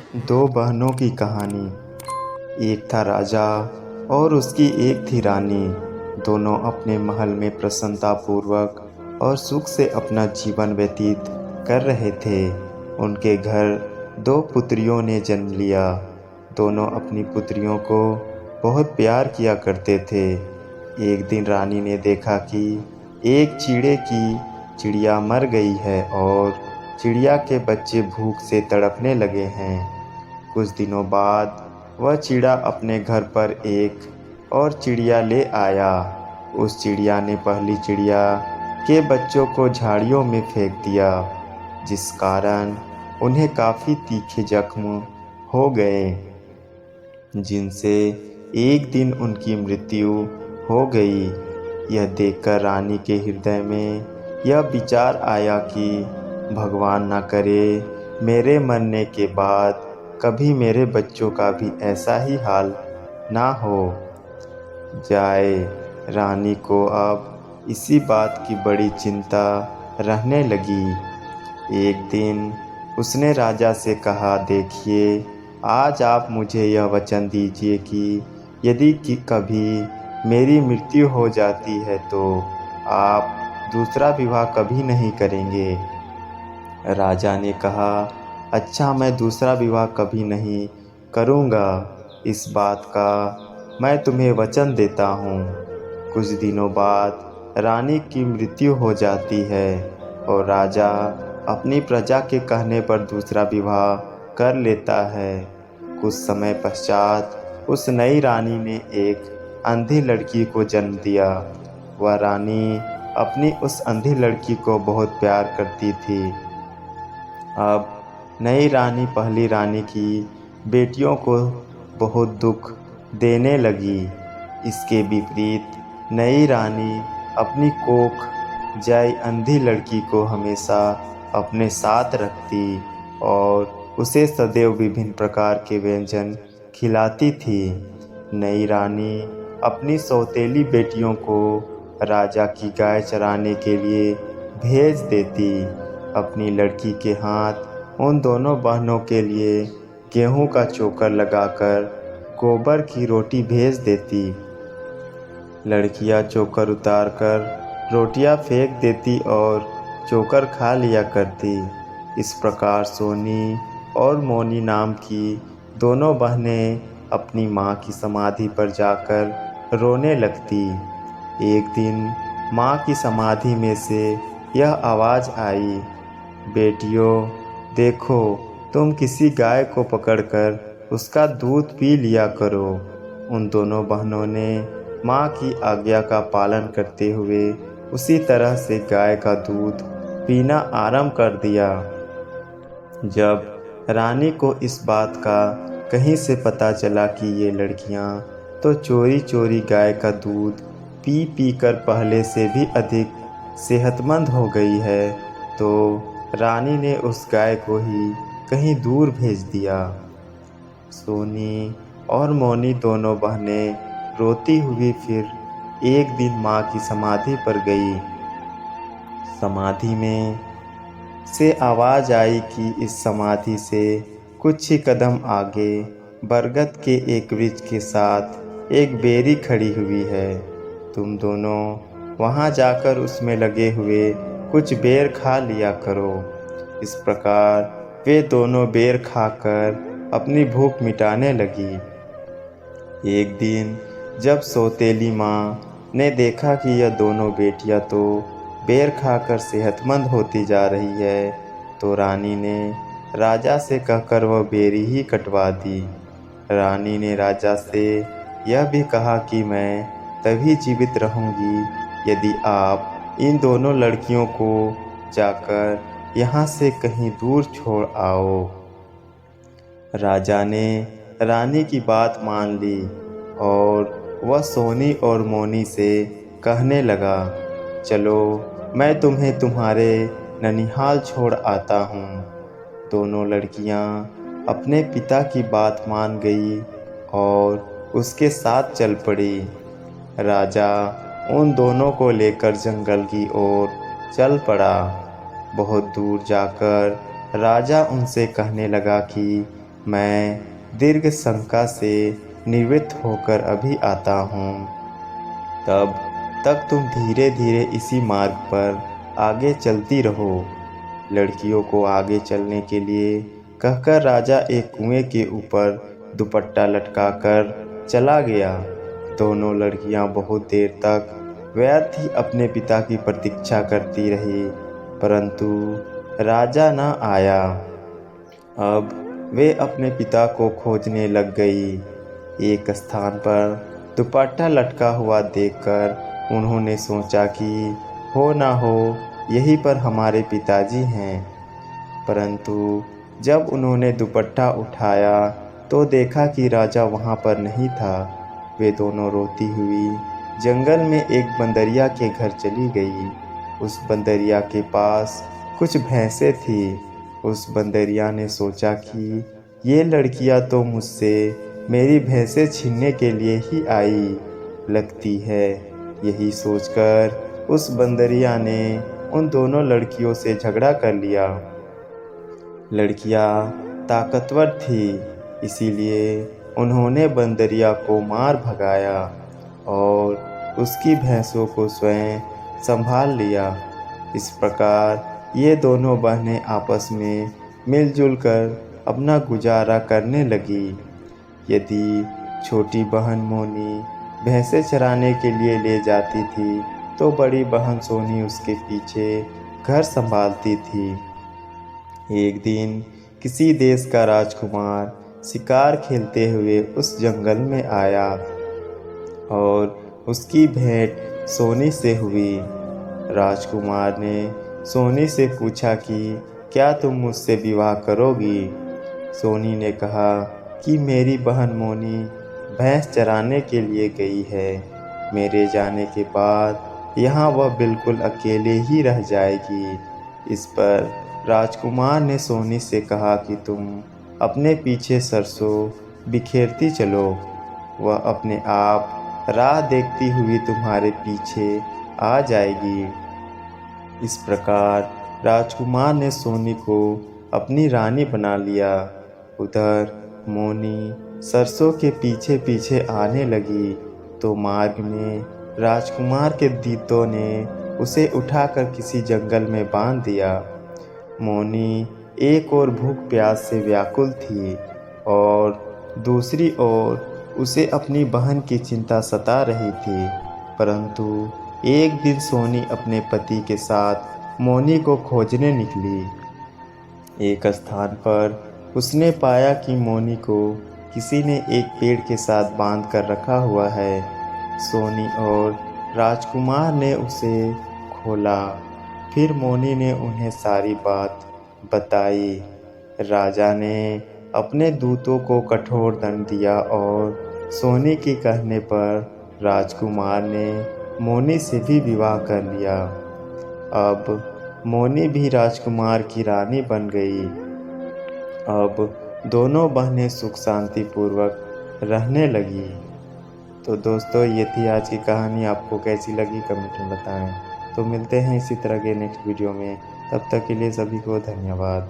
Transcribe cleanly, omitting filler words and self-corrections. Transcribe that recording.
दो बहनों की कहानी। एक था राजा और उसकी एक थी रानी। दोनों अपने महल में प्रसन्नतापूर्वक और सुख से अपना जीवन व्यतीत कर रहे थे। उनके घर दो पुत्रियों ने जन्म लिया। दोनों अपनी पुत्रियों को बहुत प्यार किया करते थे। एक दिन रानी ने देखा कि एक चिड़े की चिड़िया मर गई है और चिड़िया के बच्चे भूख से तड़पने लगे हैं। कुछ दिनों बाद वह चिड़ा अपने घर पर एक और चिड़िया ले आया। उस चिड़िया ने पहली चिड़िया के बच्चों को झाड़ियों में फेंक दिया, जिस कारण उन्हें काफ़ी तीखे जख्म हो गए, जिनसे एक दिन उनकी मृत्यु हो गई। यह देखकर रानी के हृदय में यह विचार आया कि भगवान न करे मेरे मरने के बाद कभी मेरे बच्चों का भी ऐसा ही हाल ना हो जाए। रानी को अब इसी बात की बड़ी चिंता रहने लगी। एक दिन उसने राजा से कहा, देखिए, आज आप मुझे यह वचन दीजिए कि यदि कभी मेरी मृत्यु हो जाती है तो आप दूसरा विवाह कभी नहीं करेंगे। राजा ने कहा, अच्छा, मैं दूसरा विवाह कभी नहीं करूँगा। इस बात का मैं तुम्हें वचन देता हूँ। कुछ दिनों बाद रानी की मृत्यु हो जाती है और राजा अपनी प्रजा के कहने पर दूसरा विवाह कर लेता है। कुछ समय पश्चात उस नई रानी ने एक अंधी लड़की को जन्म दिया। वह रानी अपनी उस अंधी लड़की को बहुत प्यार करती थी। अब नई रानी पहली रानी की बेटियों को बहुत दुख देने लगी। इसके विपरीत नई रानी अपनी कोख जाई अंधी लड़की को हमेशा अपने साथ रखती और उसे सदैव विभिन्न प्रकार के व्यंजन खिलाती थी। नई रानी अपनी सौतेली बेटियों को राजा की गाय चराने के लिए भेज देती। अपनी लड़की के हाथ उन दोनों बहनों के लिए गेहूं का चोकर लगाकर गोबर की रोटी भेज देती। लड़कियां चोकर उतारकर रोटियां फेंक देती और चोकर खा लिया करती। इस प्रकार सोनी और मोनी नाम की दोनों बहनें अपनी माँ की समाधि पर जाकर रोने लगती। एक दिन माँ की समाधि में से यह आवाज़ आई, बेटियों, देखो, तुम किसी गाय को पकड़कर उसका दूध पी लिया करो। उन दोनों बहनों ने माँ की आज्ञा का पालन करते हुए उसी तरह से गाय का दूध पीना आरंभ कर दिया। जब रानी को इस बात का कहीं से पता चला कि ये लड़कियाँ तो चोरी चोरी गाय का दूध पी पी कर पहले से भी अधिक सेहतमंद हो गई है, तो रानी ने उस गाय को ही कहीं दूर भेज दिया। सोनी और मोनी दोनों बहनें रोती हुई फिर एक दिन माँ की समाधि पर गई। समाधि में से आवाज़ आई कि इस समाधि से कुछ ही कदम आगे बरगद के एक वृक्ष के साथ एक बेरी खड़ी हुई है। तुम दोनों वहाँ जाकर उसमें लगे हुए कुछ बेर खा लिया करो। इस प्रकार वे दोनों बेर खाकर अपनी भूख मिटाने लगी। एक दिन जब सौतेली माँ ने देखा कि यह दोनों बेटियां तो बेर खाकर सेहतमंद होती जा रही है, तो रानी ने राजा से कहकर वह बेरी ही कटवा दी। रानी ने राजा से यह भी कहा कि मैं तभी जीवित रहूँगी यदि आप इन दोनों लड़कियों को जाकर यहाँ से कहीं दूर छोड़ आओ। राजा ने रानी की बात मान ली और वह सोनी और मोनी से कहने लगा, चलो, मैं तुम्हें तुम्हारे ननिहाल छोड़ आता हूँ। दोनों लड़कियाँ अपने पिता की बात मान गई और उसके साथ चल पड़ी। राजा उन दोनों को लेकर जंगल की ओर चल पड़ा। बहुत दूर जाकर राजा उनसे कहने लगा कि मैं दीर्घ शंका से निवृत्त होकर अभी आता हूँ। तब तक तुम धीरे धीरे इसी मार्ग पर आगे चलती रहो। लड़कियों को आगे चलने के लिए कहकर राजा एक कुएं के ऊपर दुपट्टा लटकाकर चला गया। दोनों लड़कियां बहुत देर तक व्यर्थ ही अपने पिता की प्रतीक्षा करती रही, परंतु राजा न आया। अब वे अपने पिता को खोजने लग गई। एक स्थान पर दुपट्टा लटका हुआ देखकर उन्होंने सोचा कि हो ना हो यहीं पर हमारे पिताजी हैं। परंतु जब उन्होंने दुपट्टा उठाया तो देखा कि राजा वहाँ पर नहीं था। वे दोनों रोती हुई जंगल में एक बंदरिया के घर चली गई। उस बंदरिया के पास कुछ भैंसें थी। उस बंदरिया ने सोचा कि ये लड़कियां तो मुझसे मेरी भैंसें छीनने के लिए ही आई लगती है। यही सोचकर उस बंदरिया ने उन दोनों लड़कियों से झगड़ा कर लिया। लड़कियां ताकतवर थी, इसीलिए उन्होंने बंदरिया को मार भगाया और उसकी भैंसों को स्वयं संभाल लिया। इस प्रकार ये दोनों बहनें आपस में मिलजुल कर अपना गुजारा करने लगी। यदि छोटी बहन मोनी भैंसें चराने के लिए ले जाती थी तो बड़ी बहन सोनी उसके पीछे घर संभालती थी। एक दिन किसी देश का राजकुमार शिकार खेलते हुए उस जंगल में आया और उसकी भेंट सोनी से हुई। राजकुमार ने सोनी से पूछा कि क्या तुम मुझसे विवाह करोगी? सोनी ने कहा कि मेरी बहन मोनी भैंस चराने के लिए गई है। मेरे जाने के बाद यहाँ वह बिल्कुल अकेले ही रह जाएगी। इस पर राजकुमार ने सोनी से कहा कि तुम अपने पीछे सरसों बिखेरती चलो, वह अपने आप राह देखती हुई तुम्हारे पीछे आ जाएगी। इस प्रकार राजकुमार ने सोनी को अपनी रानी बना लिया। उधर मोनी सरसों के पीछे पीछे आने लगी तो मार्ग में राजकुमार के दूतों ने उसे उठाकर किसी जंगल में बांध दिया। मोनी एक ओर भूख प्यास से व्याकुल थी और दूसरी ओर उसे अपनी बहन की चिंता सता रही थी। परंतु एक दिन सोनी अपने पति के साथ मोनी को खोजने निकली। एक स्थान पर उसने पाया कि मोनी को किसी ने एक पेड़ के साथ बांध कर रखा हुआ है। सोनी और राजकुमार ने उसे खोला। फिर मोनी ने उन्हें सारी बात बताई। राजा ने अपने दूतों को कठोर दंड दिया और सोनी के कहने पर राजकुमार ने मोनी से भी विवाह कर लिया। अब मोनी भी राजकुमार की रानी बन गई। अब दोनों बहनें सुख शांति पूर्वक रहने लगी। तो दोस्तों, ये थी आज की कहानी। आपको कैसी लगी कमेंट में बताएं। तो मिलते हैं इसी तरह के नेक्स्ट वीडियो में। तब तक के लिए सभी को धन्यवाद।